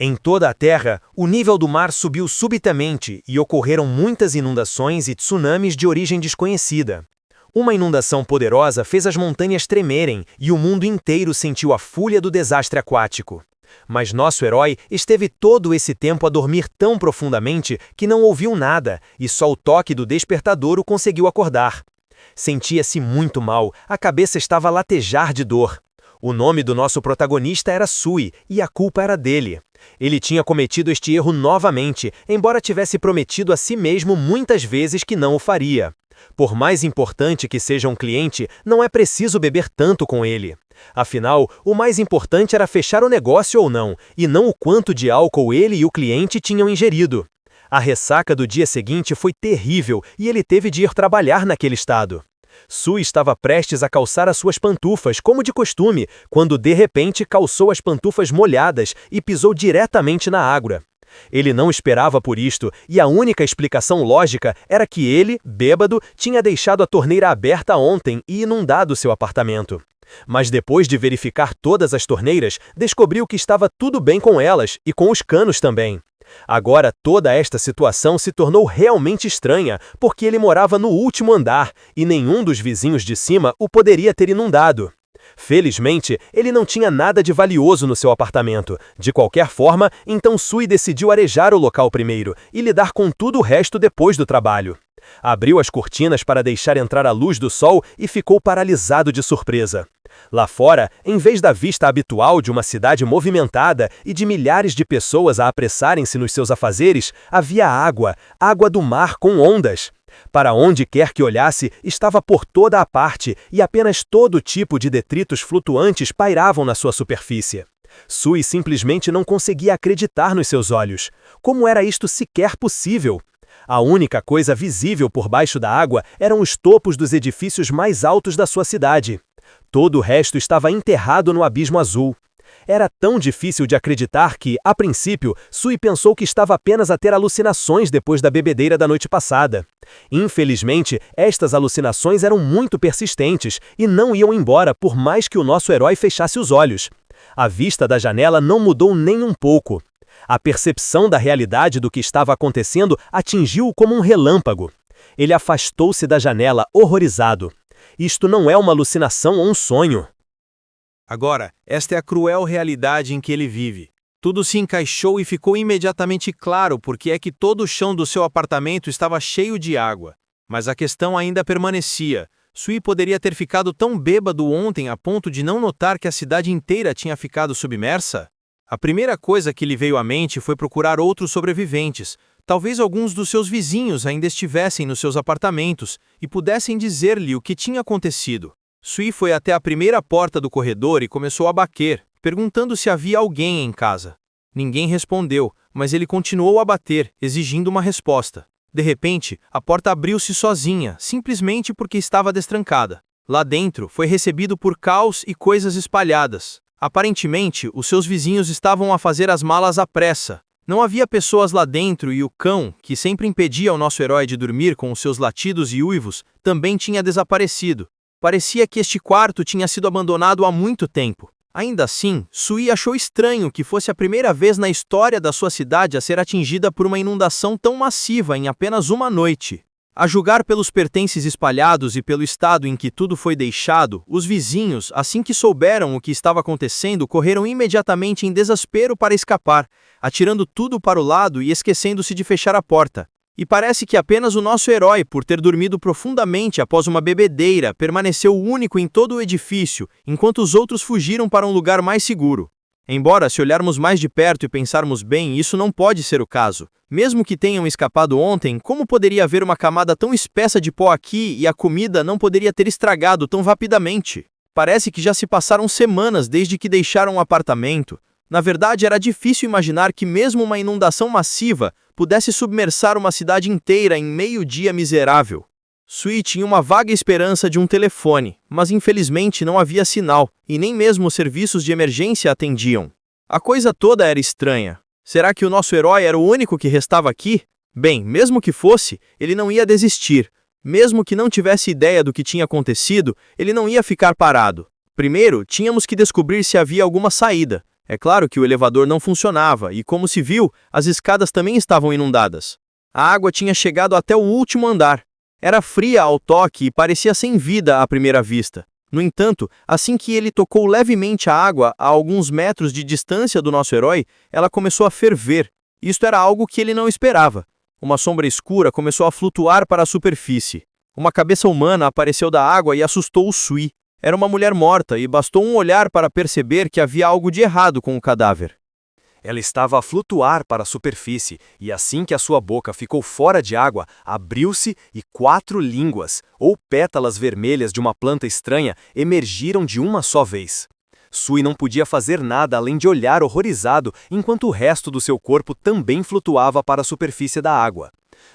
Em toda a Terra, o nível do mar subiu subitamente e ocorreram muitas inundações e tsunamis de origem desconhecida. Uma inundação poderosa fez as montanhas tremerem e o mundo inteiro sentiu a fúria do desastre aquático. Mas nosso herói esteve todo esse tempo a dormir tão profundamente que não ouviu nada e só o toque do despertador o conseguiu acordar. Sentia-se muito mal, a cabeça estava a latejar de dor. O nome do nosso protagonista era Sui e a culpa era dele. Ele tinha cometido este erro novamente, embora tivesse prometido a si mesmo muitas vezes que não o faria. Por mais importante que seja um cliente, não é preciso beber tanto com ele. Afinal, o mais importante era fechar o negócio ou não, e não o quanto de álcool ele e o cliente tinham ingerido. A ressaca do dia seguinte foi terrível e ele teve de ir trabalhar naquele estado. Sui estava prestes a calçar as suas pantufas, como de costume, quando de repente calçou as pantufas molhadas e pisou diretamente na água. Ele não esperava por isto, e a única explicação lógica era que ele, bêbado, tinha deixado a torneira aberta ontem e inundado seu apartamento. Mas depois de verificar todas as torneiras, descobriu que estava tudo bem com elas e com os canos também. Agora toda esta situação se tornou realmente estranha, porque ele morava no último andar e nenhum dos vizinhos de cima o poderia ter inundado. Felizmente, ele não tinha nada de valioso no seu apartamento. De qualquer forma, então Sui decidiu arejar o local primeiro e lidar com tudo o resto depois do trabalho. Abriu as cortinas para deixar entrar a luz do sol e ficou paralisado de surpresa. Lá fora, em vez da vista habitual de uma cidade movimentada e de milhares de pessoas a apressarem-se nos seus afazeres, havia água, água do mar com ondas. Para onde quer que olhasse, estava por toda a parte e apenas todo tipo de detritos flutuantes pairavam na sua superfície. Sui simplesmente não conseguia acreditar nos seus olhos. Como era isto sequer possível? A única coisa visível por baixo da água eram os topos dos edifícios mais altos da sua cidade. Todo o resto estava enterrado no abismo azul. Era tão difícil de acreditar que, a princípio, Sui pensou que estava apenas a ter alucinações depois da bebedeira da noite passada. Infelizmente, estas alucinações eram muito persistentes e não iam embora por mais que o nosso herói fechasse os olhos. A vista da janela não mudou nem um pouco. A percepção da realidade do que estava acontecendo atingiu-o como um relâmpago. Ele afastou-se da janela, horrorizado. Isto não é uma alucinação ou um sonho. Agora, esta é a cruel realidade em que ele vive. Tudo se encaixou e ficou imediatamente claro porque é que todo o chão do seu apartamento estava cheio de água. Mas a questão ainda permanecia. Sui poderia ter ficado tão bêbado ontem a ponto de não notar que a cidade inteira tinha ficado submersa? A primeira coisa que lhe veio à mente foi procurar outros sobreviventes. Talvez alguns dos seus vizinhos ainda estivessem nos seus apartamentos e pudessem dizer-lhe o que tinha acontecido. Sui foi até a primeira porta do corredor e começou a bater, perguntando se havia alguém em casa. Ninguém respondeu, mas ele continuou a bater, exigindo uma resposta. De repente, a porta abriu-se sozinha, simplesmente porque estava destrancada. Lá dentro, foi recebido por caos e coisas espalhadas. Aparentemente, os seus vizinhos estavam a fazer as malas à pressa. Não havia pessoas lá dentro e o cão, que sempre impedia o nosso herói de dormir com os seus latidos e uivos, também tinha desaparecido. Parecia que este quarto tinha sido abandonado há muito tempo. Ainda assim, Sui achou estranho que fosse a primeira vez na história da sua cidade a ser atingida por uma inundação tão massiva em apenas uma noite. A julgar pelos pertences espalhados e pelo estado em que tudo foi deixado, os vizinhos, assim que souberam o que estava acontecendo, correram imediatamente em desespero para escapar, atirando tudo para o lado e esquecendo-se de fechar a porta. E parece que apenas o nosso herói, por ter dormido profundamente após uma bebedeira, permaneceu único em todo o edifício, enquanto os outros fugiram para um lugar mais seguro. Embora, se olharmos mais de perto e pensarmos bem, isso não pode ser o caso. Mesmo que tenham escapado ontem, como poderia haver uma camada tão espessa de pó aqui e a comida não poderia ter estragado tão rapidamente? Parece que já se passaram semanas desde que deixaram o apartamento. Na verdade, era difícil imaginar que mesmo uma inundação massiva pudesse submersar uma cidade inteira em meio-dia miserável. Sui tinha uma vaga esperança de um telefone, mas infelizmente não havia sinal, e nem mesmo os serviços de emergência atendiam. A coisa toda era estranha. Será que o nosso herói era o único que restava aqui? Bem, mesmo que fosse, ele não ia desistir. Mesmo que não tivesse ideia do que tinha acontecido, ele não ia ficar parado. Primeiro, tínhamos que descobrir se havia alguma saída. É claro que o elevador não funcionava e, como se viu, as escadas também estavam inundadas. A água tinha chegado até o último andar. Era fria ao toque e parecia sem vida à primeira vista. No entanto, assim que ele tocou levemente a água a alguns metros de distância do nosso herói, ela começou a ferver. Isto era algo que ele não esperava. Uma sombra escura começou a flutuar para a superfície. Uma cabeça humana apareceu da água e assustou o Sui. Era uma mulher morta e bastou um olhar para perceber que havia algo de errado com o cadáver. Ela estava a flutuar para a superfície, e assim que a sua boca ficou fora de água, abriu-se e 4 línguas, ou pétalas vermelhas de uma planta estranha, emergiram de uma só vez. Sui não podia fazer nada além de olhar horrorizado, enquanto o resto do seu corpo também flutuava para a superfície da água.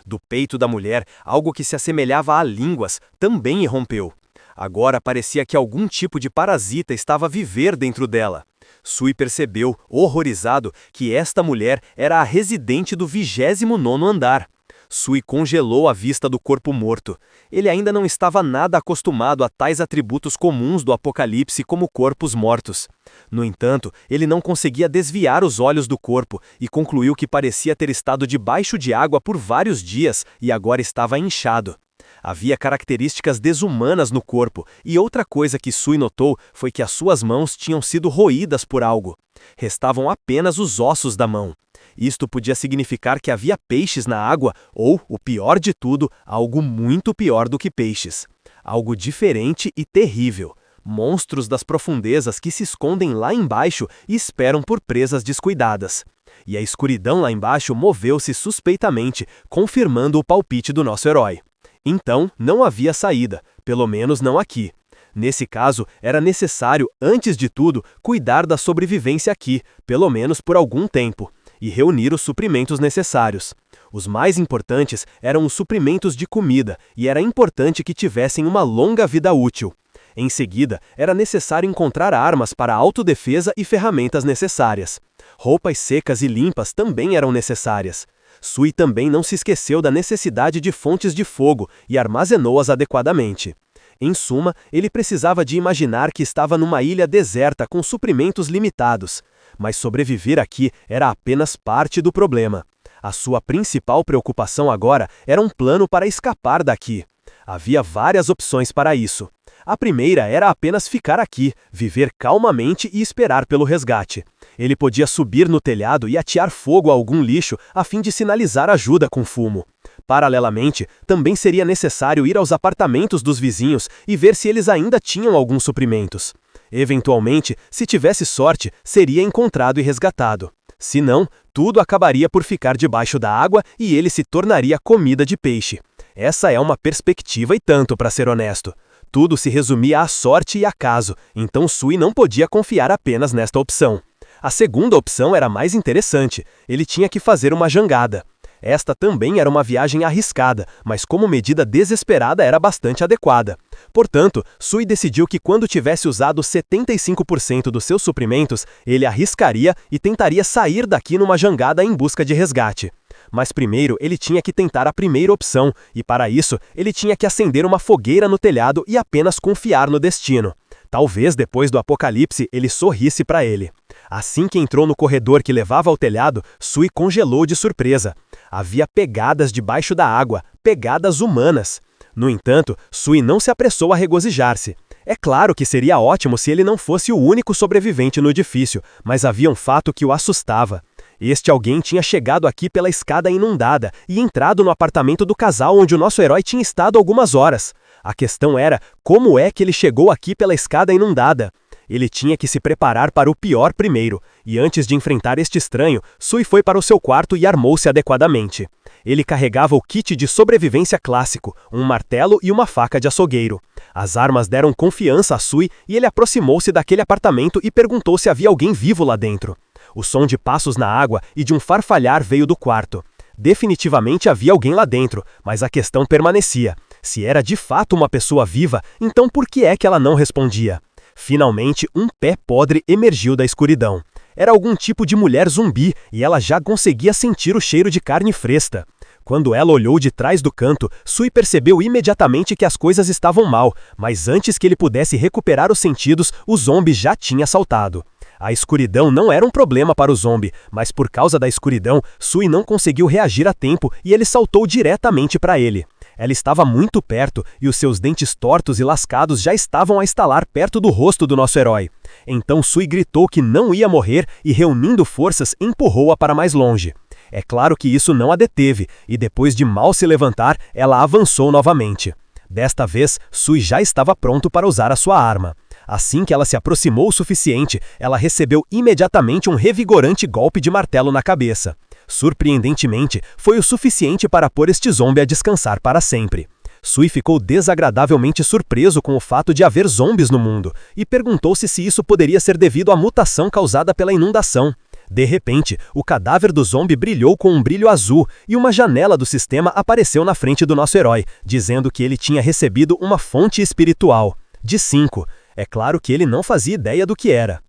Do peito da mulher, algo que se assemelhava a línguas também irrompeu. Agora parecia que algum tipo de parasita estava a viver dentro dela. Sui percebeu, horrorizado, que esta mulher era a residente do 29º andar. Sui congelou a vista do corpo morto. Ele ainda não estava nada acostumado a tais atributos comuns do Apocalipse como corpos mortos. No entanto, ele não conseguia desviar os olhos do corpo e concluiu que parecia ter estado debaixo de água por vários dias e agora estava inchado. Havia características desumanas no corpo, e outra coisa que Sui notou foi que as suas mãos tinham sido roídas por algo. Restavam apenas os ossos da mão. Isto podia significar que havia peixes na água, ou, o pior de tudo, algo muito pior do que peixes. Algo diferente e terrível. Monstros das profundezas que se escondem lá embaixo e esperam por presas descuidadas. E a escuridão lá embaixo moveu-se suspeitamente, confirmando o palpite do nosso herói. Então, não havia saída, pelo menos não aqui. Nesse caso, era necessário, antes de tudo, cuidar da sobrevivência aqui, pelo menos por algum tempo, e reunir os suprimentos necessários. Os mais importantes eram os suprimentos de comida, e era importante que tivessem uma longa vida útil. Em seguida, era necessário encontrar armas para autodefesa e ferramentas necessárias. Roupas secas e limpas também eram necessárias. Sui também não se esqueceu da necessidade de fontes de fogo e armazenou-as adequadamente. Em suma, ele precisava de imaginar que estava numa ilha deserta com suprimentos limitados. Mas sobreviver aqui era apenas parte do problema. A sua principal preocupação agora era um plano para escapar daqui. Havia várias opções para isso. A primeira era apenas ficar aqui, viver calmamente e esperar pelo resgate. Ele podia subir no telhado e atear fogo a algum lixo a fim de sinalizar ajuda com fumo. Paralelamente, também seria necessário ir aos apartamentos dos vizinhos e ver se eles ainda tinham alguns suprimentos. Eventualmente, se tivesse sorte, seria encontrado e resgatado. Se não, tudo acabaria por ficar debaixo da água e ele se tornaria comida de peixe. Essa é uma perspectiva e tanto, para ser honesto. Tudo se resumia à sorte e acaso, então Sui não podia confiar apenas nesta opção. A segunda opção era mais interessante. Ele tinha que fazer uma jangada. Esta também era uma viagem arriscada, mas como medida desesperada era bastante adequada. Portanto, Sui decidiu que quando tivesse usado 75% dos seus suprimentos, ele arriscaria e tentaria sair daqui numa jangada em busca de resgate. Mas primeiro ele tinha que tentar a primeira opção, e para isso ele tinha que acender uma fogueira no telhado e apenas confiar no destino. Talvez depois do apocalipse ele sorrisse para ele. Assim que entrou no corredor que levava ao telhado, Sui congelou de surpresa. Havia pegadas debaixo da água, pegadas humanas. No entanto, Sui não se apressou a regozijar-se. É claro que seria ótimo se ele não fosse o único sobrevivente no edifício, mas havia um fato que o assustava. Este alguém tinha chegado aqui pela escada inundada e entrado no apartamento do casal onde o nosso herói tinha estado algumas horas. A questão era, como é que ele chegou aqui pela escada inundada? Ele tinha que se preparar para o pior primeiro, e antes de enfrentar este estranho, Sui foi para o seu quarto e armou-se adequadamente. Ele carregava o kit de sobrevivência clássico, um martelo e uma faca de açougueiro. As armas deram confiança a Sui e ele aproximou-se daquele apartamento e perguntou se havia alguém vivo lá dentro. O som de passos na água e de um farfalhar veio do quarto. Definitivamente havia alguém lá dentro, mas a questão permanecia. Se era de fato uma pessoa viva, então por que é que ela não respondia? Finalmente, um pé podre emergiu da escuridão. Era algum tipo de mulher zumbi e ela já conseguia sentir o cheiro de carne fresca. Quando ela olhou de trás do canto, Sui percebeu imediatamente que as coisas estavam mal, mas antes que ele pudesse recuperar os sentidos, o zombi já tinha saltado. A escuridão não era um problema para o zombie, mas por causa da escuridão, Sui não conseguiu reagir a tempo e ele saltou diretamente para ele. Ela estava muito perto e os seus dentes tortos e lascados já estavam a estalar perto do rosto do nosso herói. Então Sui gritou que não ia morrer e, reunindo forças, empurrou-a para mais longe. É claro que isso não a deteve, e depois de mal se levantar, ela avançou novamente. Desta vez, Sui já estava pronto para usar a sua arma. Assim que ela se aproximou o suficiente, ela recebeu imediatamente um revigorante golpe de martelo na cabeça. Surpreendentemente, foi o suficiente para pôr este zombie a descansar para sempre. Sui ficou desagradavelmente surpreso com o fato de haver zombies no mundo, e perguntou-se se isso poderia ser devido à mutação causada pela inundação. De repente, o cadáver do zombie brilhou com um brilho azul e uma janela do sistema apareceu na frente do nosso herói, dizendo que ele tinha recebido uma fonte espiritual. De 5. É claro que ele não fazia ideia do que era.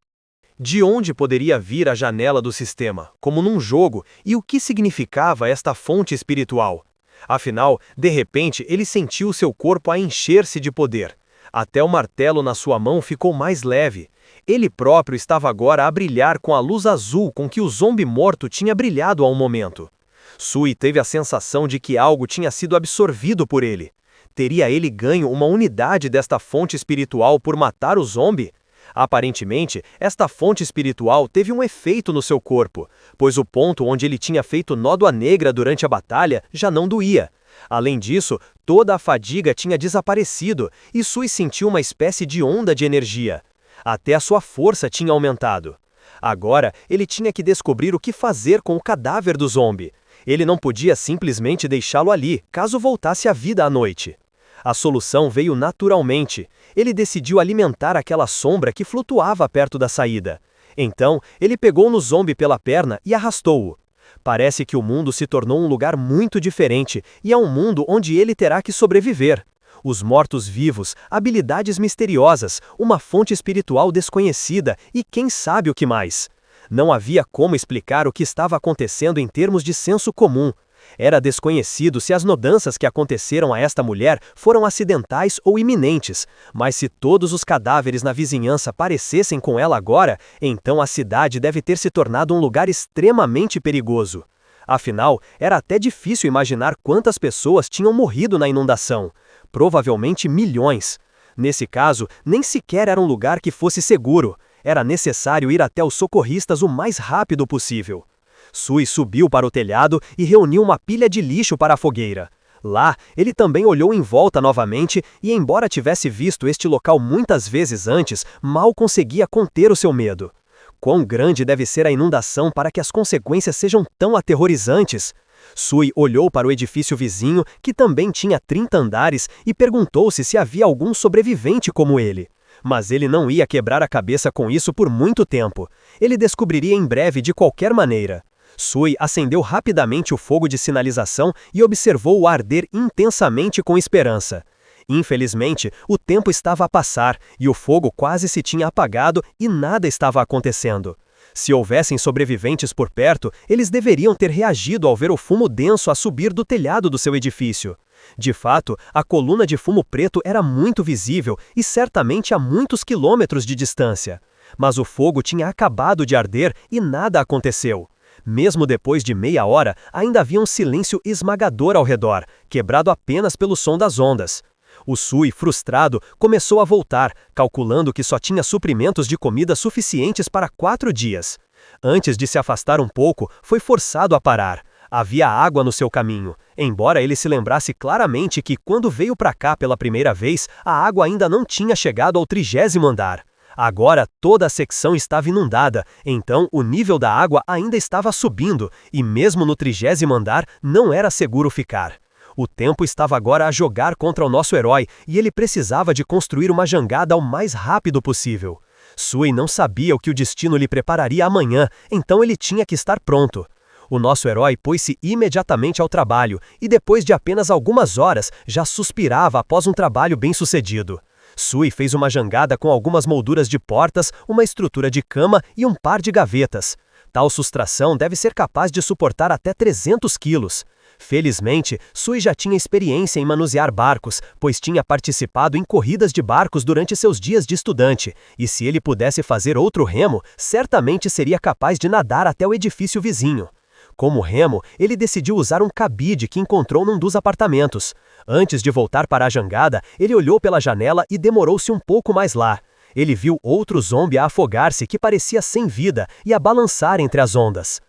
De onde poderia vir a janela do sistema, como num jogo, e o que significava esta fonte espiritual? Afinal, de repente, ele sentiu seu corpo a encher-se de poder. Até o martelo na sua mão ficou mais leve. Ele próprio estava agora a brilhar com a luz azul com que o zombie morto tinha brilhado há um momento. Sui teve a sensação de que algo tinha sido absorvido por ele. Teria ele ganho uma unidade desta fonte espiritual por matar o zombie? Aparentemente, esta fonte espiritual teve um efeito no seu corpo, pois o ponto onde ele tinha feito nódoa negra durante a batalha já não doía. Além disso, toda a fadiga tinha desaparecido e Sui sentiu uma espécie de onda de energia. Até a sua força tinha aumentado. Agora, ele tinha que descobrir o que fazer com o cadáver do zombie. Ele não podia simplesmente deixá-lo ali, caso voltasse à vida à noite. A solução veio naturalmente. Ele decidiu alimentar aquela sombra que flutuava perto da saída. Então, ele pegou no zombie pela perna e arrastou-o. Parece que o mundo se tornou um lugar muito diferente e é um mundo onde ele terá que sobreviver. Os mortos-vivos, habilidades misteriosas, uma fonte espiritual desconhecida e quem sabe o que mais. Não havia como explicar o que estava acontecendo em termos de senso comum. Era desconhecido se as mudanças que aconteceram a esta mulher foram acidentais ou iminentes, mas se todos os cadáveres na vizinhança parecessem com ela agora, então a cidade deve ter se tornado um lugar extremamente perigoso. Afinal, era até difícil imaginar quantas pessoas tinham morrido na inundação. Provavelmente milhões. Nesse caso, nem sequer era um lugar que fosse seguro. Era necessário ir até os socorristas o mais rápido possível. Sui subiu para o telhado e reuniu uma pilha de lixo para a fogueira. Lá, ele também olhou em volta novamente e, embora tivesse visto este local muitas vezes antes, mal conseguia conter o seu medo. Quão grande deve ser a inundação para que as consequências sejam tão aterrorizantes? Sui olhou para o edifício vizinho, que também tinha 30 andares, e perguntou-se se havia algum sobrevivente como ele. Mas ele não ia quebrar a cabeça com isso por muito tempo. Ele descobriria em breve de qualquer maneira. Sui acendeu rapidamente o fogo de sinalização e observou-o arder intensamente com esperança. Infelizmente, o tempo estava a passar e o fogo quase se tinha apagado e nada estava acontecendo. Se houvessem sobreviventes por perto, eles deveriam ter reagido ao ver o fumo denso a subir do telhado do seu edifício. De fato, a coluna de fumo preto era muito visível e certamente a muitos quilômetros de distância. Mas o fogo tinha acabado de arder e nada aconteceu. Mesmo depois de meia hora, ainda havia um silêncio esmagador ao redor, quebrado apenas pelo som das ondas. O Sui, frustrado, começou a voltar, calculando que só tinha suprimentos de comida suficientes para 4 dias. Antes de se afastar um pouco, foi forçado a parar. Havia água no seu caminho, embora ele se lembrasse claramente que, quando veio para cá pela primeira vez, a água ainda não tinha chegado ao 30º andar. Agora toda a secção estava inundada, então o nível da água ainda estava subindo, e mesmo no 30º andar não era seguro ficar. O tempo estava agora a jogar contra o nosso herói e ele precisava de construir uma jangada o mais rápido possível. Sui não sabia o que o destino lhe prepararia amanhã, então ele tinha que estar pronto. O nosso herói pôs-se imediatamente ao trabalho e depois de apenas algumas horas já suspirava após um trabalho bem-sucedido. Sui fez uma jangada com algumas molduras de portas, uma estrutura de cama e um par de gavetas. Tal sustração deve ser capaz de suportar até 300 quilos. Felizmente, Sui já tinha experiência em manusear barcos, pois tinha participado em corridas de barcos durante seus dias de estudante, e se ele pudesse fazer outro remo, certamente seria capaz de nadar até o edifício vizinho. Como remo, ele decidiu usar um cabide que encontrou num dos apartamentos. Antes de voltar para a jangada, ele olhou pela janela e demorou-se um pouco mais lá. Ele viu outro zombie a afogar-se que parecia sem vida e a balançar entre as ondas.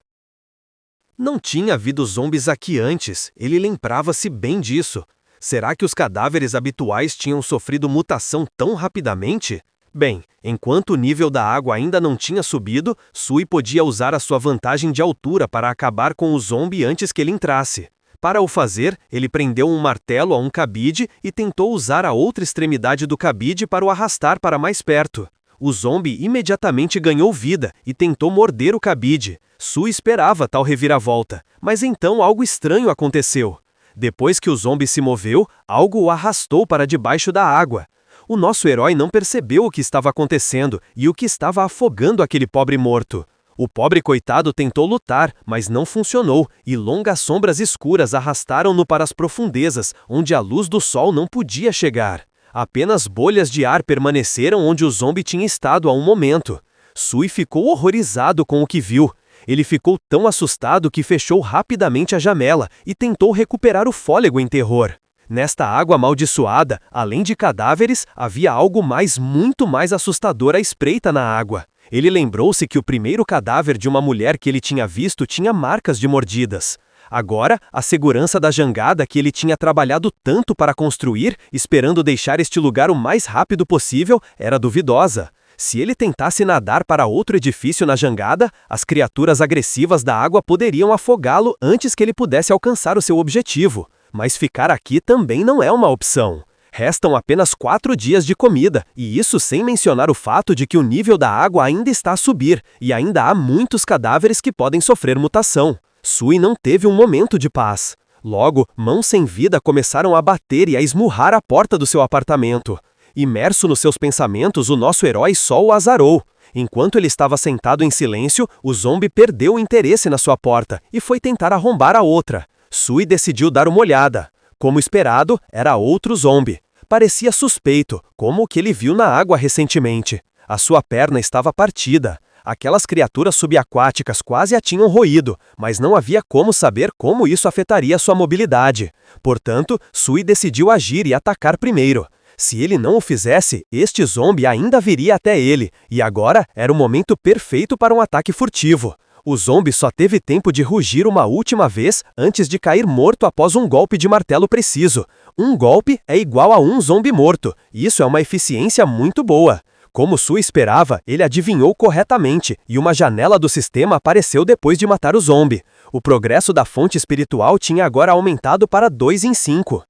Não tinha havido zombies aqui antes, ele lembrava-se bem disso. Será que os cadáveres habituais tinham sofrido mutação tão rapidamente? Bem, enquanto o nível da água ainda não tinha subido, Sui podia usar a sua vantagem de altura para acabar com o zombie antes que ele entrasse. Para o fazer, ele prendeu um martelo a um cabide e tentou usar a outra extremidade do cabide para o arrastar para mais perto. O zombie imediatamente ganhou vida e tentou morder o cabide. Sui esperava tal reviravolta, mas então algo estranho aconteceu. Depois que o zombie se moveu, algo o arrastou para debaixo da água. O nosso herói não percebeu o que estava acontecendo e o que estava afogando aquele pobre morto. O pobre coitado tentou lutar, mas não funcionou, e longas sombras escuras arrastaram-no para as profundezas, onde a luz do sol não podia chegar. Apenas bolhas de ar permaneceram onde o zombie tinha estado há um momento. Sui ficou horrorizado com o que viu. Ele ficou tão assustado que fechou rapidamente a janela e tentou recuperar o fôlego em terror. Nesta água amaldiçoada, além de cadáveres, havia algo muito mais assustador à espreita na água. Ele lembrou-se que o primeiro cadáver de uma mulher que ele tinha visto tinha marcas de mordidas. Agora, a segurança da jangada que ele tinha trabalhado tanto para construir, esperando deixar este lugar o mais rápido possível, era duvidosa. Se ele tentasse nadar para outro edifício na jangada, as criaturas agressivas da água poderiam afogá-lo antes que ele pudesse alcançar o seu objetivo. Mas ficar aqui também não é uma opção. Restam apenas 4 dias de comida, e isso sem mencionar o fato de que o nível da água ainda está a subir, e ainda há muitos cadáveres que podem sofrer mutação. Sui não teve um momento de paz. Logo, mãos sem vida começaram a bater e a esmurrar a porta do seu apartamento. Imerso nos seus pensamentos, o nosso herói só o azarou. Enquanto ele estava sentado em silêncio, o zombie perdeu o interesse na sua porta e foi tentar arrombar a outra. Sui decidiu dar uma olhada. Como esperado, era outro zombie. Parecia suspeito, como o que ele viu na água recentemente. A sua perna estava partida. Aquelas criaturas subaquáticas quase a tinham roído, mas não havia como saber como isso afetaria sua mobilidade. Portanto, Sui decidiu agir e atacar primeiro. Se ele não o fizesse, este zombie ainda viria até ele, e agora era o momento perfeito para um ataque furtivo. O zombie só teve tempo de rugir uma última vez antes de cair morto após um golpe de martelo preciso. Um golpe é igual a um zombie morto, e isso é uma eficiência muito boa. Como Sui esperava, ele adivinhou corretamente, e uma janela do sistema apareceu depois de matar o zombie. O progresso da fonte espiritual tinha agora aumentado para 2 em 5.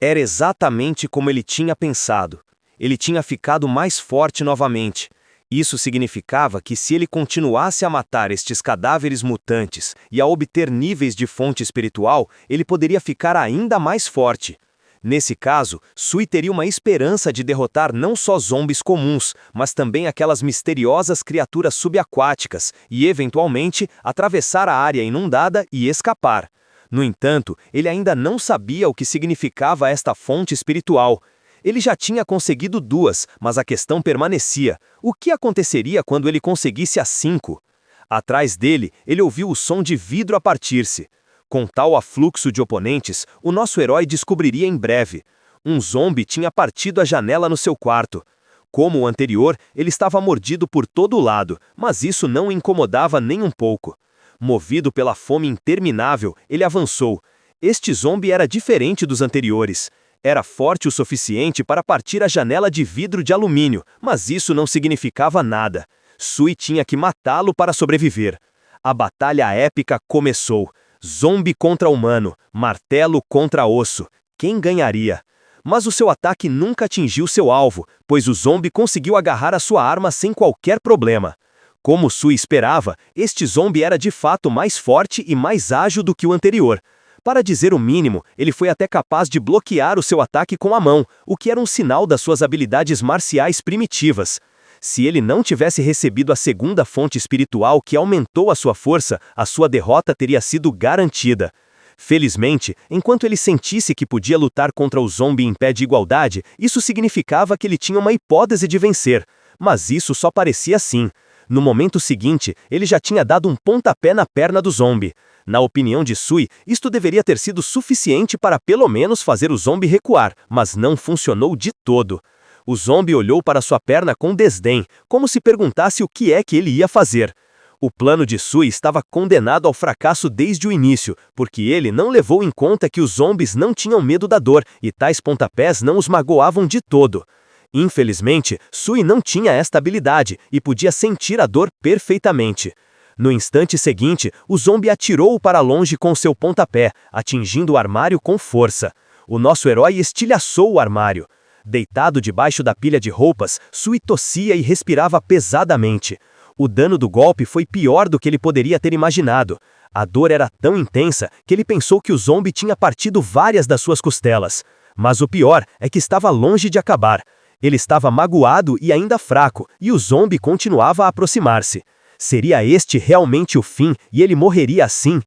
Era exatamente como ele tinha pensado. Ele tinha ficado mais forte novamente. Isso significava que se ele continuasse a matar estes cadáveres mutantes e a obter níveis de fonte espiritual, ele poderia ficar ainda mais forte. Nesse caso, Sui teria uma esperança de derrotar não só zombies comuns, mas também aquelas misteriosas criaturas subaquáticas e, eventualmente, atravessar a área inundada e escapar. No entanto, ele ainda não sabia o que significava esta fonte espiritual. Ele já tinha conseguido 2, mas a questão permanecia. O que aconteceria quando ele conseguisse as 5? Atrás dele, ele ouviu o som de vidro a partir-se. Com tal afluxo de oponentes, o nosso herói descobriria em breve. Um zombie tinha partido a janela no seu quarto. Como o anterior, ele estava mordido por todo lado, mas isso não o incomodava nem um pouco. Movido pela fome interminável, ele avançou. Este zombie era diferente dos anteriores. Era forte o suficiente para partir a janela de vidro de alumínio, mas isso não significava nada. Sui tinha que matá-lo para sobreviver. A batalha épica começou. Zombie contra humano, martelo contra osso. Quem ganharia? Mas o seu ataque nunca atingiu seu alvo, pois o zombie conseguiu agarrar a sua arma sem qualquer problema. Como Sui esperava, este zombie era de fato mais forte e mais ágil do que o anterior. Para dizer o mínimo, ele foi até capaz de bloquear o seu ataque com a mão, o que era um sinal das suas habilidades marciais primitivas. Se ele não tivesse recebido a segunda fonte espiritual que aumentou a sua força, a sua derrota teria sido garantida. Felizmente, enquanto ele sentisse que podia lutar contra o zombie em pé de igualdade, isso significava que ele tinha uma hipótese de vencer. Mas isso só parecia assim. No momento seguinte, ele já tinha dado um pontapé na perna do zombie. Na opinião de Sui, isto deveria ter sido suficiente para pelo menos fazer o zombie recuar, mas não funcionou de todo. O zombie olhou para sua perna com desdém, como se perguntasse o que é que ele ia fazer. O plano de Sui estava condenado ao fracasso desde o início, porque ele não levou em conta que os zombies não tinham medo da dor e tais pontapés não os magoavam de todo. Infelizmente, Sui não tinha esta habilidade e podia sentir a dor perfeitamente. No instante seguinte, o zombie atirou-o para longe com seu pontapé, atingindo o armário com força. O nosso herói estilhaçou o armário. Deitado debaixo da pilha de roupas, Sui tossia e respirava pesadamente. O dano do golpe foi pior do que ele poderia ter imaginado. A dor era tão intensa que ele pensou que o zombie tinha partido várias das suas costelas. Mas o pior é que estava longe de acabar. Ele estava magoado e ainda fraco, e o zombie continuava a aproximar-se. Seria este realmente o fim, e ele morreria assim?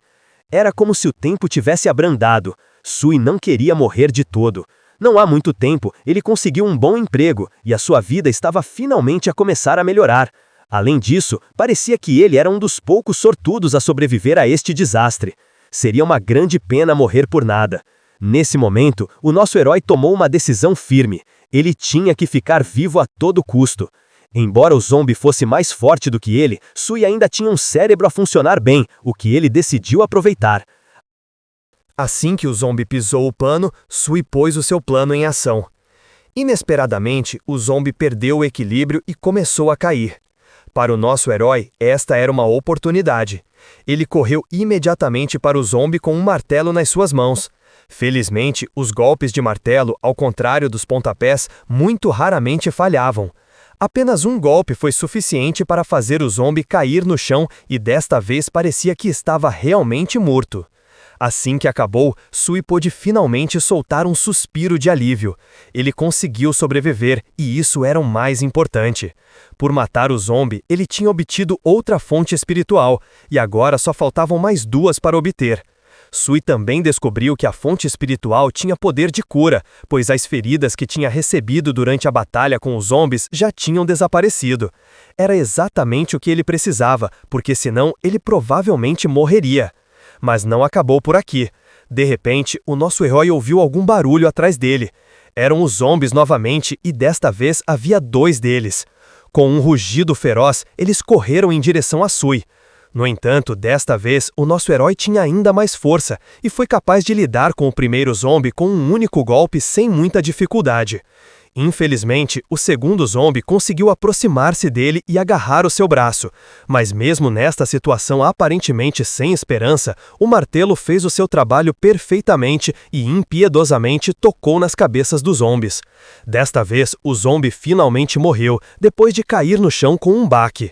Era como se o tempo tivesse abrandado. Sui não queria morrer de todo. Não há muito tempo, ele conseguiu um bom emprego, e a sua vida estava finalmente a começar a melhorar. Além disso, parecia que ele era um dos poucos sortudos a sobreviver a este desastre. Seria uma grande pena morrer por nada. Nesse momento, o nosso herói tomou uma decisão firme. Ele tinha que ficar vivo a todo custo. Embora o zombie fosse mais forte do que ele, Sui ainda tinha um cérebro a funcionar bem, o que ele decidiu aproveitar. Assim que o zombie pisou o pano, Sui pôs o seu plano em ação. Inesperadamente, o zombie perdeu o equilíbrio e começou a cair. Para o nosso herói, esta era uma oportunidade. Ele correu imediatamente para o zombie com um martelo nas suas mãos. Felizmente, os golpes de martelo, ao contrário dos pontapés, muito raramente falhavam. Apenas um golpe foi suficiente para fazer o zombie cair no chão e desta vez parecia que estava realmente morto. Assim que acabou, Sui pôde finalmente soltar um suspiro de alívio. Ele conseguiu sobreviver e isso era o mais importante. Por matar o zombie, ele tinha obtido outra fonte espiritual e agora só faltavam mais duas para obter. Sui também descobriu que a fonte espiritual tinha poder de cura, pois as feridas que tinha recebido durante a batalha com os zombies já tinham desaparecido. Era exatamente o que ele precisava, porque senão ele provavelmente morreria. Mas não acabou por aqui. De repente, o nosso herói ouviu algum barulho atrás dele. Eram os zombies novamente e desta vez havia dois deles. Com um rugido feroz, eles correram em direção a Sui. No entanto, desta vez, o nosso herói tinha ainda mais força e foi capaz de lidar com o primeiro zombie com um único golpe sem muita dificuldade. Infelizmente, o segundo zombie conseguiu aproximar-se dele e agarrar o seu braço. Mas mesmo nesta situação aparentemente sem esperança, o martelo fez o seu trabalho perfeitamente e impiedosamente tocou nas cabeças dos zombies. Desta vez, o zombie finalmente morreu, depois de cair no chão com um baque.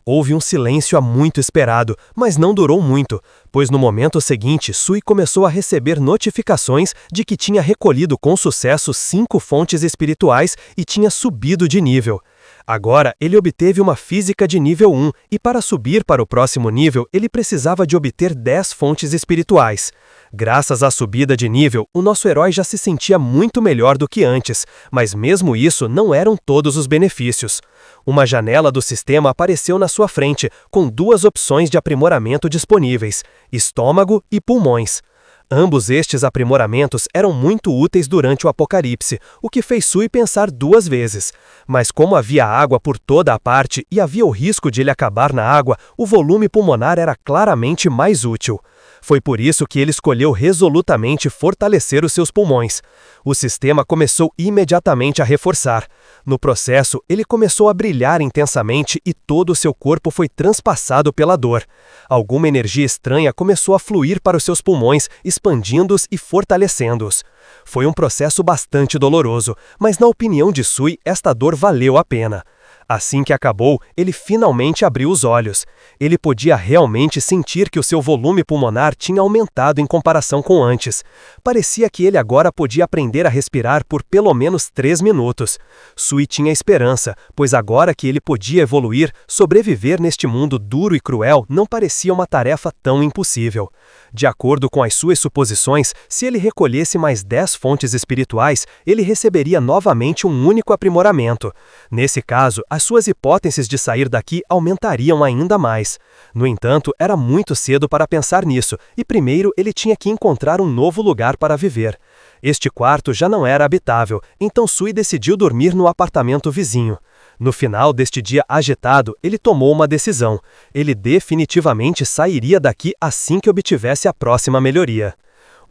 Houve um silêncio muito esperado, mas não durou muito, pois no momento seguinte Sui começou a receber notificações de que tinha recolhido com sucesso 5 fontes espirituais e tinha subido de nível. Agora, ele obteve uma física de nível 1 e para subir para o próximo nível, ele precisava de obter 10 fontes espirituais. Graças à subida de nível, o nosso herói já se sentia muito melhor do que antes, mas mesmo isso não eram todos os benefícios. Uma janela do sistema apareceu na sua frente, com 2 opções de aprimoramento disponíveis: estômago e pulmões. Ambos estes aprimoramentos eram muito úteis durante o apocalipse, o que fez Sui pensar 2 vezes. Mas como havia água por toda a parte e havia o risco de ele acabar na água, o volume pulmonar era claramente mais útil. Foi por isso que ele escolheu resolutamente fortalecer os seus pulmões. O sistema começou imediatamente a reforçar. No processo, ele começou a brilhar intensamente e todo o seu corpo foi transpassado pela dor. Alguma energia estranha começou a fluir para os seus pulmões, expandindo-os e fortalecendo-os. Foi um processo bastante doloroso, mas na opinião de Sui, esta dor valeu a pena. Assim que acabou, ele finalmente abriu os olhos. Ele podia realmente sentir que o seu volume pulmonar tinha aumentado em comparação com antes. Parecia que ele agora podia aprender a respirar por pelo menos 3 minutos. Sui tinha esperança, pois agora que ele podia evoluir, sobreviver neste mundo duro e cruel não parecia uma tarefa tão impossível. De acordo com as suas suposições, se ele recolhesse mais 10 fontes espirituais, ele receberia novamente um único aprimoramento. Nesse caso, as suas hipóteses de sair daqui aumentariam ainda mais. No entanto, era muito cedo para pensar nisso, e primeiro ele tinha que encontrar um novo lugar para viver. Este quarto já não era habitável, então Sui decidiu dormir no apartamento vizinho. No final deste dia agitado, ele tomou uma decisão. Ele definitivamente sairia daqui assim que obtivesse a próxima melhoria.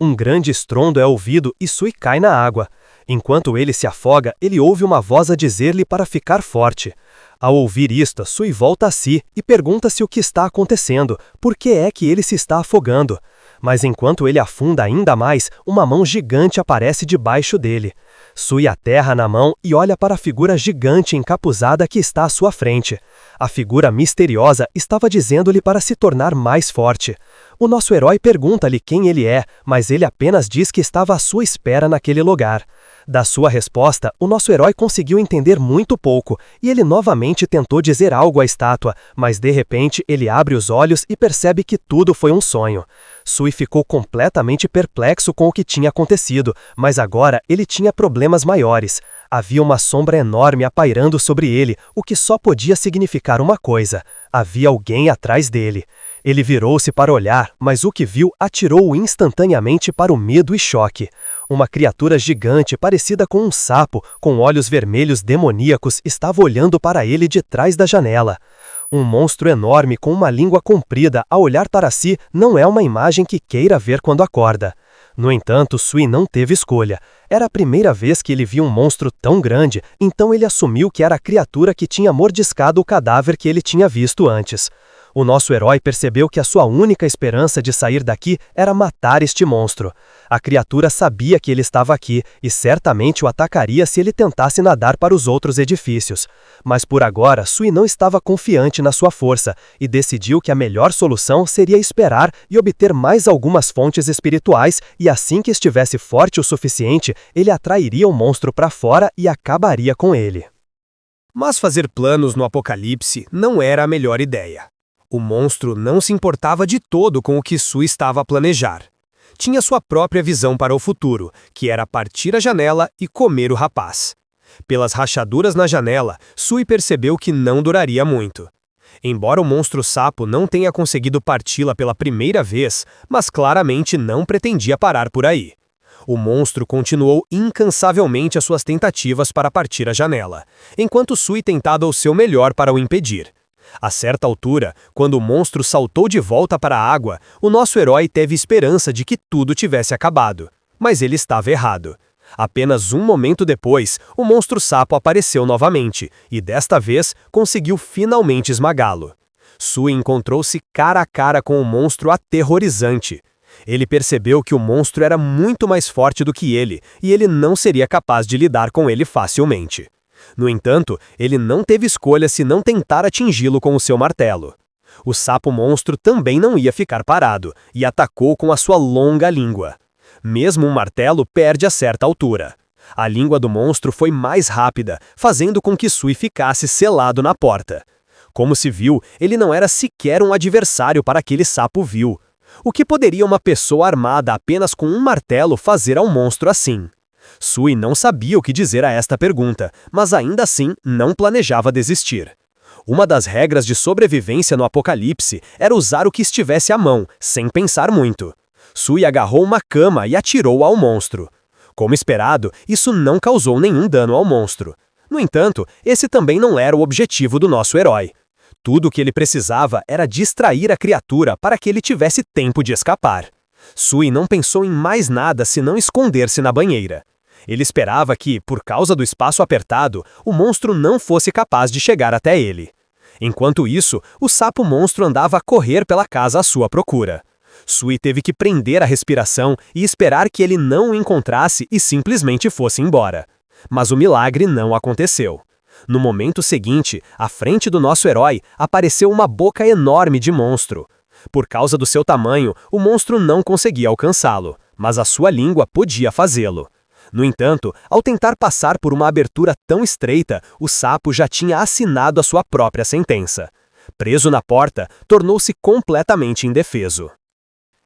Um grande estrondo é ouvido e Sui cai na água. Enquanto ele se afoga, ele ouve uma voz a dizer-lhe para ficar forte. Ao ouvir isto, Sui volta a si e pergunta-se o que está acontecendo, por que é que ele se está afogando. Mas enquanto ele afunda ainda mais, uma mão gigante aparece debaixo dele. Sui aterra na mão e olha para a figura gigante encapuzada que está à sua frente. A figura misteriosa estava dizendo-lhe para se tornar mais forte. O nosso herói pergunta-lhe quem ele é, mas ele apenas diz que estava à sua espera naquele lugar. Da sua resposta, o nosso herói conseguiu entender muito pouco, e ele novamente tentou dizer algo à estátua, mas de repente ele abre os olhos e percebe que tudo foi um sonho. Sui ficou completamente perplexo com o que tinha acontecido, mas agora ele tinha problemas maiores. Havia uma sombra enorme pairando sobre ele, o que só podia significar uma coisa: havia alguém atrás dele. Ele virou-se para olhar, mas o que viu atirou-o instantaneamente para o medo e choque. Uma criatura gigante, parecida com um sapo, com olhos vermelhos demoníacos, estava olhando para ele de trás da janela. Um monstro enorme com uma língua comprida a olhar para si não é uma imagem que queira ver quando acorda. No entanto, Sui não teve escolha. Era a primeira vez que ele viu um monstro tão grande, então ele assumiu que era a criatura que tinha mordiscado o cadáver que ele tinha visto antes. O nosso herói percebeu que a sua única esperança de sair daqui era matar este monstro. A criatura sabia que ele estava aqui e certamente o atacaria se ele tentasse nadar para os outros edifícios. Mas por agora, Sui não estava confiante na sua força e decidiu que a melhor solução seria esperar e obter mais algumas fontes espirituais, e assim que estivesse forte o suficiente, ele atrairia o monstro para fora e acabaria com ele. Mas fazer planos no apocalipse não era a melhor ideia. O monstro não se importava de todo com o que Sui estava a planejar. Tinha sua própria visão para o futuro, que era partir a janela e comer o rapaz. Pelas rachaduras na janela, Sui percebeu que não duraria muito. Embora o monstro-sapo não tenha conseguido parti-la pela primeira vez, mas claramente não pretendia parar por aí. O monstro continuou incansavelmente as suas tentativas para partir a janela, enquanto Sui tentava o seu melhor para o impedir. A certa altura, quando o monstro saltou de volta para a água, o nosso herói teve esperança de que tudo tivesse acabado. Mas ele estava errado. Apenas um momento depois, o monstro-sapo apareceu novamente, e desta vez conseguiu finalmente esmagá-lo. Sui encontrou-se cara a cara com um monstro aterrorizante. Ele percebeu que o monstro era muito mais forte do que ele, e ele não seria capaz de lidar com ele facilmente. No entanto, ele não teve escolha se não tentar atingi-lo com o seu martelo. O sapo-monstro também não ia ficar parado, e atacou com a sua longa língua. Mesmo um martelo perde a certa altura. A língua do monstro foi mais rápida, fazendo com que Sui ficasse selado na porta. Como se viu, ele não era sequer um adversário para aquele sapo vil. O que poderia uma pessoa armada apenas com um martelo fazer ao monstro assim? Sui não sabia o que dizer a esta pergunta, mas ainda assim não planejava desistir. Uma das regras de sobrevivência no apocalipse era usar o que estivesse à mão, sem pensar muito. Sui agarrou uma cama e atirou ao monstro. Como esperado, isso não causou nenhum dano ao monstro. No entanto, esse também não era o objetivo do nosso herói. Tudo o que ele precisava era distrair a criatura para que ele tivesse tempo de escapar. Sui não pensou em mais nada senão esconder-se na banheira. Ele esperava que, por causa do espaço apertado, o monstro não fosse capaz de chegar até ele. Enquanto isso, o sapo-monstro andava a correr pela casa à sua procura. Sui teve que prender a respiração e esperar que ele não o encontrasse e simplesmente fosse embora. Mas o milagre não aconteceu. No momento seguinte, à frente do nosso herói, apareceu uma boca enorme de monstro. Por causa do seu tamanho, o monstro não conseguia alcançá-lo, mas a sua língua podia fazê-lo. No entanto, ao tentar passar por uma abertura tão estreita, o sapo já tinha assinado a sua própria sentença. Preso na porta, tornou-se completamente indefeso.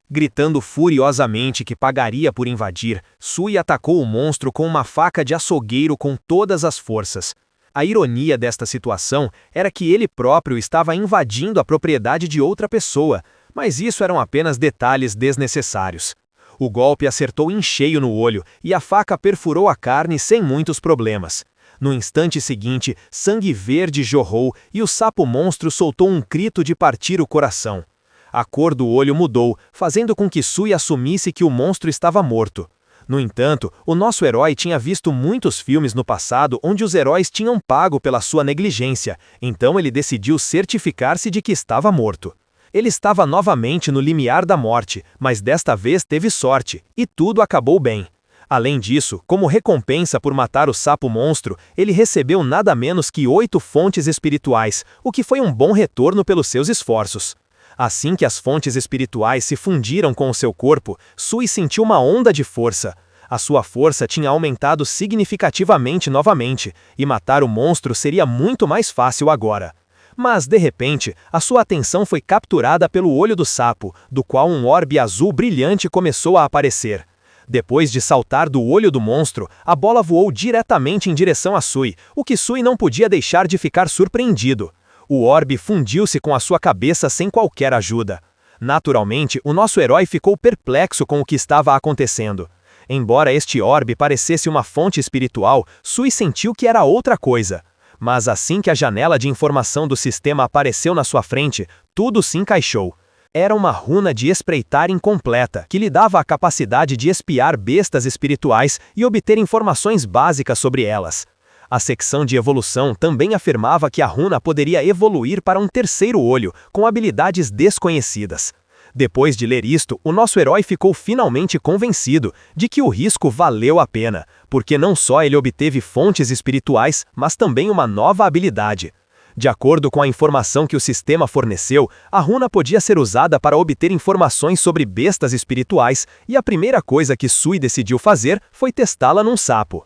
Gritando furiosamente que pagaria por invadir, Sui atacou o monstro com uma faca de açougueiro com todas as forças. A ironia desta situação era que ele próprio estava invadindo a propriedade de outra pessoa, mas isso eram apenas detalhes desnecessários. O golpe acertou em cheio no olho e a faca perfurou a carne sem muitos problemas. No instante seguinte, sangue verde jorrou e o sapo monstro soltou um grito de partir o coração. A cor do olho mudou, fazendo com que Sui assumisse que o monstro estava morto. No entanto, o nosso herói tinha visto muitos filmes no passado onde os heróis tinham pago pela sua negligência, então ele decidiu certificar-se de que estava morto. Ele estava novamente no limiar da morte, mas desta vez teve sorte, e tudo acabou bem. Além disso, como recompensa por matar o sapo monstro, ele recebeu nada menos que 8 fontes espirituais, o que foi um bom retorno pelos seus esforços. Assim que as fontes espirituais se fundiram com o seu corpo, Sui sentiu uma onda de força. A sua força tinha aumentado significativamente novamente, e matar o monstro seria muito mais fácil agora. Mas, de repente, a sua atenção foi capturada pelo olho do sapo, do qual um orbe azul brilhante começou a aparecer. Depois de saltar do olho do monstro, a bola voou diretamente em direção a Sui, o que Sui não podia deixar de ficar surpreendido. O orbe fundiu-se com a sua cabeça sem qualquer ajuda. Naturalmente, o nosso herói ficou perplexo com o que estava acontecendo. Embora este orbe parecesse uma fonte espiritual, Sui sentiu que era outra coisa. Mas assim que a janela de informação do sistema apareceu na sua frente, tudo se encaixou. Era uma runa de espreitar incompleta, que lhe dava a capacidade de espiar bestas espirituais e obter informações básicas sobre elas. A secção de evolução também afirmava que a runa poderia evoluir para um terceiro olho, com habilidades desconhecidas. Depois de ler isto, o nosso herói ficou finalmente convencido de que o risco valeu a pena, porque não só ele obteve fontes espirituais, mas também uma nova habilidade. De acordo com a informação que o sistema forneceu, a runa podia ser usada para obter informações sobre bestas espirituais, e a primeira coisa que Sui decidiu fazer foi testá-la num sapo.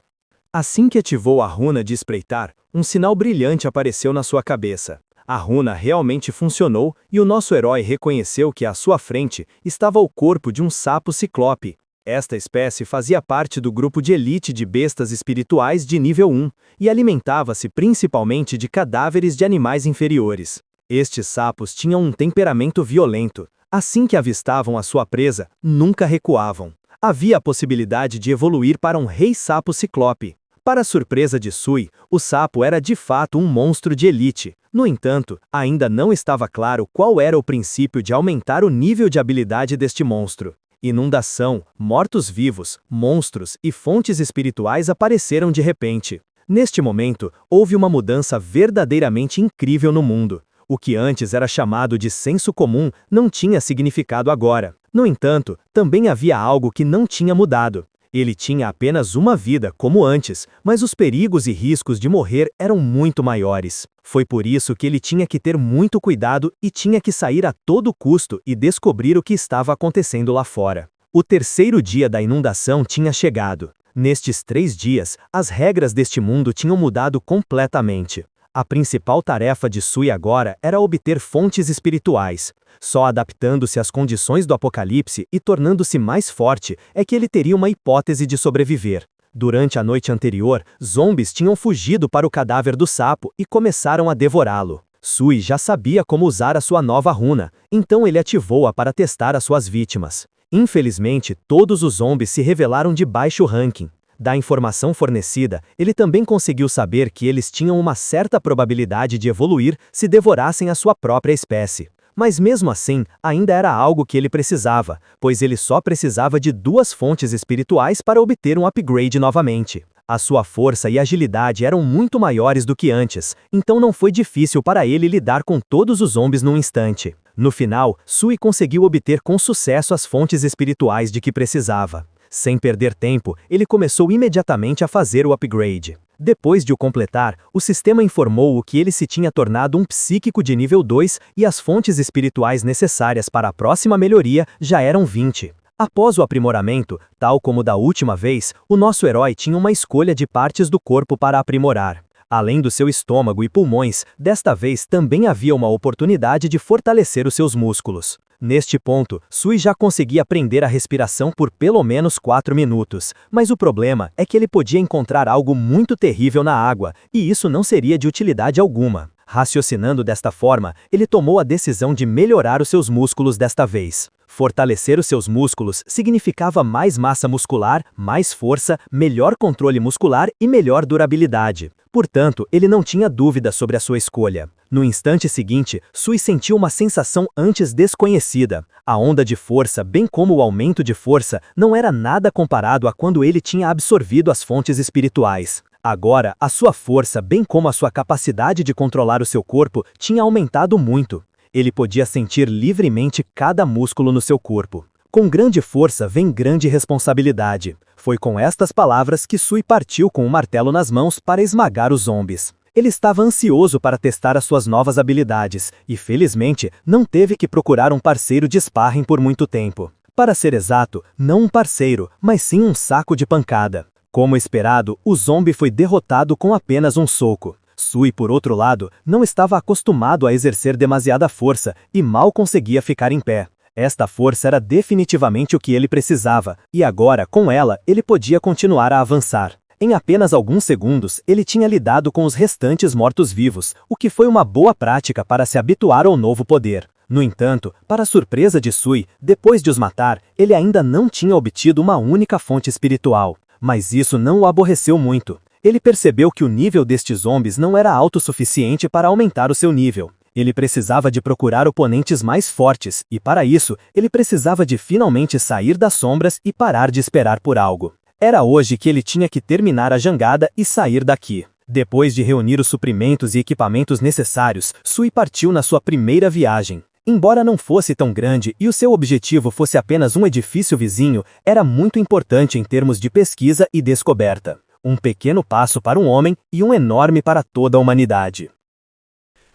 Assim que ativou a runa de espreitar, um sinal brilhante apareceu na sua cabeça. A runa realmente funcionou e o nosso herói reconheceu que à sua frente estava o corpo de um sapo ciclope. Esta espécie fazia parte do grupo de elite de bestas espirituais de nível 1 e alimentava-se principalmente de cadáveres de animais inferiores. Estes sapos tinham um temperamento violento. Assim que avistavam a sua presa, nunca recuavam. Havia a possibilidade de evoluir para um rei sapo ciclope. Para a surpresa de Sui, o sapo era de fato um monstro de elite. No entanto, ainda não estava claro qual era o princípio de aumentar o nível de habilidade deste monstro. Inundação, mortos-vivos, monstros e fontes espirituais apareceram de repente. Neste momento, houve uma mudança verdadeiramente incrível no mundo. O que antes era chamado de senso comum não tinha significado agora. No entanto, também havia algo que não tinha mudado. Ele tinha apenas uma vida, como antes, mas os perigos e riscos de morrer eram muito maiores. Foi por isso que ele tinha que ter muito cuidado e tinha que sair a todo custo e descobrir o que estava acontecendo lá fora. O terceiro dia da inundação tinha chegado. Nestes 3 dias, as regras deste mundo tinham mudado completamente. A principal tarefa de Sui agora era obter fontes espirituais. Só adaptando-se às condições do apocalipse e tornando-se mais forte é que ele teria uma hipótese de sobreviver. Durante a noite anterior, zombies tinham fugido para o cadáver do sapo e começaram a devorá-lo. Sui já sabia como usar a sua nova runa, então ele ativou-a para testar as suas vítimas. Infelizmente, todos os zombies se revelaram de baixo ranking. Da informação fornecida, ele também conseguiu saber que eles tinham uma certa probabilidade de evoluir se devorassem a sua própria espécie. Mas mesmo assim, ainda era algo que ele precisava, pois ele só precisava de 2 fontes espirituais para obter um upgrade novamente. A sua força e agilidade eram muito maiores do que antes, então não foi difícil para ele lidar com todos os zombies num instante. No final, Sui conseguiu obter com sucesso as fontes espirituais de que precisava. Sem perder tempo, ele começou imediatamente a fazer o upgrade. Depois de o completar, o sistema informou-o que ele se tinha tornado um psíquico de nível 2 e as fontes espirituais necessárias para a próxima melhoria já eram 20. Após o aprimoramento, tal como da última vez, o nosso herói tinha uma escolha de partes do corpo para aprimorar. Além do seu estômago e pulmões, desta vez também havia uma oportunidade de fortalecer os seus músculos. Neste ponto, Sui já conseguia prender a respiração por pelo menos 4 minutos, mas o problema é que ele podia encontrar algo muito terrível na água, e isso não seria de utilidade alguma. Raciocinando desta forma, ele tomou a decisão de melhorar os seus músculos desta vez. Fortalecer os seus músculos significava mais massa muscular, mais força, melhor controle muscular e melhor durabilidade. Portanto, ele não tinha dúvida sobre a sua escolha. No instante seguinte, Sui sentiu uma sensação antes desconhecida. A onda de força, bem como o aumento de força, não era nada comparado a quando ele tinha absorvido as fontes espirituais. Agora, a sua força, bem como a sua capacidade de controlar o seu corpo, tinha aumentado muito. Ele podia sentir livremente cada músculo no seu corpo. Com grande força vem grande responsabilidade. Foi com estas palavras que Sui partiu com o martelo nas mãos para esmagar os zombies. Ele estava ansioso para testar as suas novas habilidades e, felizmente, não teve que procurar um parceiro de sparring por muito tempo. Para ser exato, não um parceiro, mas sim um saco de pancada. Como esperado, o zombie foi derrotado com apenas um soco. Sui, por outro lado, não estava acostumado a exercer demasiada força e mal conseguia ficar em pé. Esta força era definitivamente o que ele precisava, e agora, com ela, ele podia continuar a avançar. Em apenas alguns segundos, ele tinha lidado com os restantes mortos-vivos, o que foi uma boa prática para se habituar ao novo poder. No entanto, para a surpresa de Sui, depois de os matar, ele ainda não tinha obtido uma única fonte espiritual. Mas isso não o aborreceu muito. Ele percebeu que o nível destes zombies não era alto o suficiente para aumentar o seu nível. Ele precisava de procurar oponentes mais fortes, e para isso, ele precisava de finalmente sair das sombras e parar de esperar por algo. Era hoje que ele tinha que terminar a jangada e sair daqui. Depois de reunir os suprimentos e equipamentos necessários, Sui partiu na sua primeira viagem. Embora não fosse tão grande e o seu objetivo fosse apenas um edifício vizinho, era muito importante em termos de pesquisa e descoberta. Um pequeno passo para um homem e um enorme para toda a humanidade.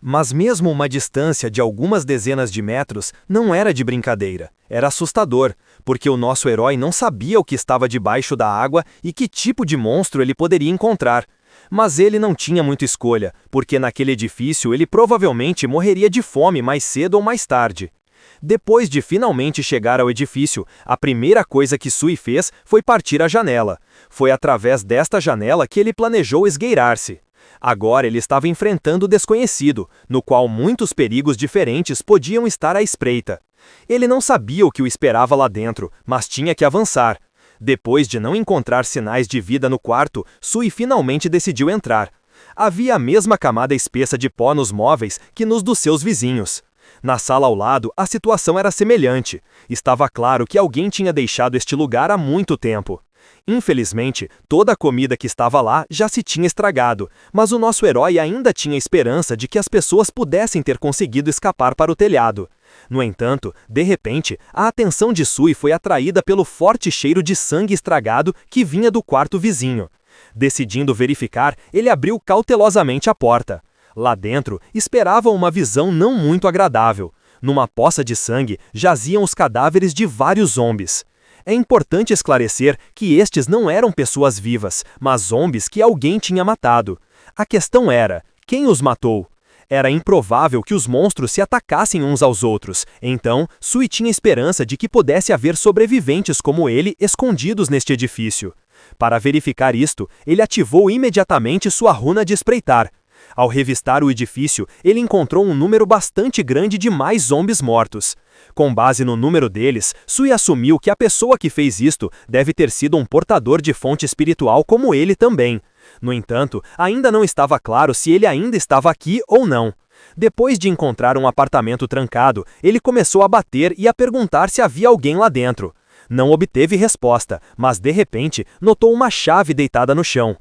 Mas mesmo uma distância de algumas dezenas de metros não era de brincadeira. Era assustador, porque o nosso herói não sabia o que estava debaixo da água e que tipo de monstro ele poderia encontrar. Mas ele não tinha muita escolha, porque naquele edifício ele provavelmente morreria de fome mais cedo ou mais tarde. Depois de finalmente chegar ao edifício, a primeira coisa que Sui fez foi partir a janela. Foi através desta janela que ele planejou esgueirar-se. Agora ele estava enfrentando o desconhecido, no qual muitos perigos diferentes podiam estar à espreita. Ele não sabia o que o esperava lá dentro, mas tinha que avançar. Depois de não encontrar sinais de vida no quarto, Sui finalmente decidiu entrar. Havia a mesma camada espessa de pó nos móveis que nos dos seus vizinhos. Na sala ao lado, a situação era semelhante. Estava claro que alguém tinha deixado este lugar há muito tempo. Infelizmente, toda a comida que estava lá já se tinha estragado, mas o nosso herói ainda tinha esperança de que as pessoas pudessem ter conseguido escapar para o telhado. No entanto, de repente, a atenção de Sui foi atraída pelo forte cheiro de sangue estragado que vinha do quarto vizinho. Decidindo verificar, ele abriu cautelosamente a porta. Lá dentro, esperava uma visão não muito agradável. Numa poça de sangue, jaziam os cadáveres de vários zombies. É importante esclarecer que estes não eram pessoas vivas, mas zombies que alguém tinha matado. A questão era, quem os matou? Era improvável que os monstros se atacassem uns aos outros, então Sui tinha esperança de que pudesse haver sobreviventes como ele escondidos neste edifício. Para verificar isto, ele ativou imediatamente sua runa de espreitar. Ao revistar o edifício, ele encontrou um número bastante grande de mais zombies mortos. Com base no número deles, Sui assumiu que a pessoa que fez isto deve ter sido um portador de fonte espiritual como ele também. No entanto, ainda não estava claro se ele ainda estava aqui ou não. Depois de encontrar um apartamento trancado, ele começou a bater e a perguntar se havia alguém lá dentro. Não obteve resposta, mas de repente notou uma chave deitada no chão.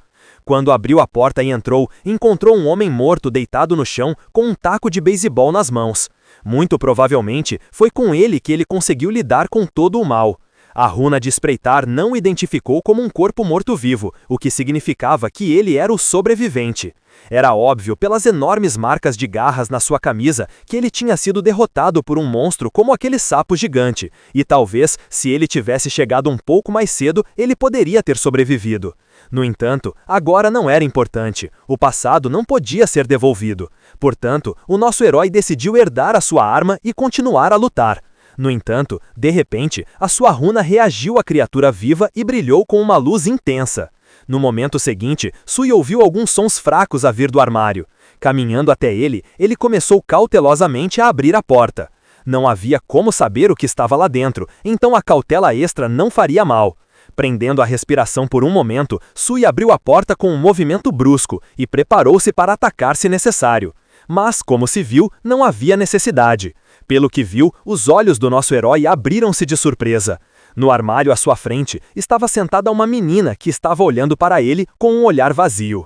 Quando abriu a porta e entrou, encontrou um homem morto deitado no chão com um taco de beisebol nas mãos. Muito provavelmente, foi com ele que ele conseguiu lidar com todo o mal. A runa de espreitar não o identificou como um corpo morto-vivo, o que significava que ele era o sobrevivente. Era óbvio, pelas enormes marcas de garras na sua camisa, que ele tinha sido derrotado por um monstro como aquele sapo gigante, e talvez, se ele tivesse chegado um pouco mais cedo, ele poderia ter sobrevivido. No entanto, agora não era importante. O passado não podia ser devolvido. Portanto, o nosso herói decidiu herdar a sua arma e continuar a lutar. No entanto, de repente, a sua runa reagiu à criatura viva e brilhou com uma luz intensa. No momento seguinte, Sui ouviu alguns sons fracos a vir do armário. Caminhando até ele, ele começou cautelosamente a abrir a porta. Não havia como saber o que estava lá dentro, então a cautela extra não faria mal. Prendendo a respiração por um momento, Sui abriu a porta com um movimento brusco e preparou-se para atacar se necessário. Mas, como se viu, não havia necessidade. Pelo que viu, os olhos do nosso herói abriram-se de surpresa. No armário à sua frente, estava sentada uma menina que estava olhando para ele com um olhar vazio.